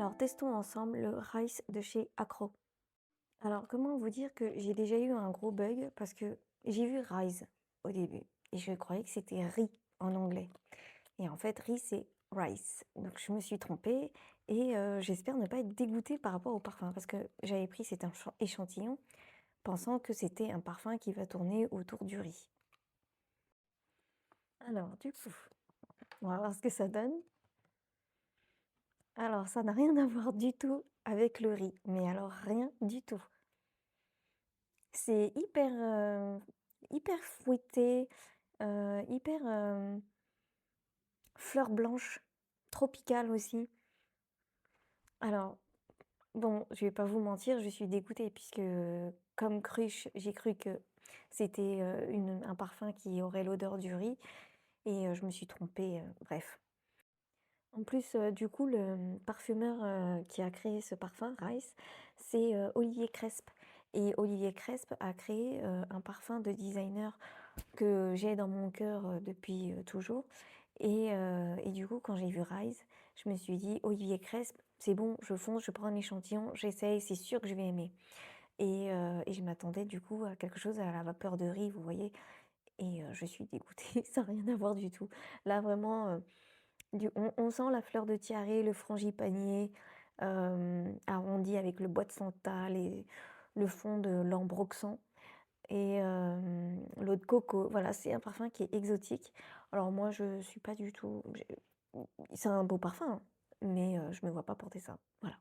Alors, testons ensemble le rice de chez Accro. Alors, comment vous dire que j'ai déjà eu un gros bug parce que j'ai vu Rise au début et je croyais que c'était riz en anglais. Et en fait, riz, c'est rice. Donc, je me suis trompée et j'espère ne pas être dégoûtée par rapport au parfum parce que j'avais pris cet échantillon pensant que c'était un parfum qui va tourner autour du riz. Alors, du coup, on va voir ce que ça donne. Alors, ça n'a rien à voir du tout avec le riz, mais alors rien du tout. C'est hyper fruité, hyper, fleur blanche, tropicale aussi. Alors, bon, je vais pas vous mentir, je suis dégoûtée puisque, comme cruche, j'ai cru que c'était, un parfum qui aurait l'odeur du riz et je me suis trompée, bref. En plus, du coup, le, parfumeur, qui a créé ce parfum, Rice, c'est, Olivier Cresp et Olivier Cresp a créé, un parfum de designer que j'ai dans mon cœur, depuis, toujours et du coup, quand j'ai vu Rise, je me suis dit: «Olivier Cresp, c'est bon, je fonce, je prends un échantillon, j'essaye, c'est sûr que je vais aimer» et je m'attendais du coup à quelque chose à la vapeur de riz, vous voyez? Et je suis dégoûtée, ça a rien à voir du tout. Là, vraiment, du on sent la fleur de tiare, le frangipanier, arrondi avec le bois de santal et le fond de l'ambroxan. Et l'eau de coco, voilà, c'est un parfum qui est exotique. Alors moi, je suis pas du tout c'est un beau parfum, hein, mais je me vois pas porter ça, voilà.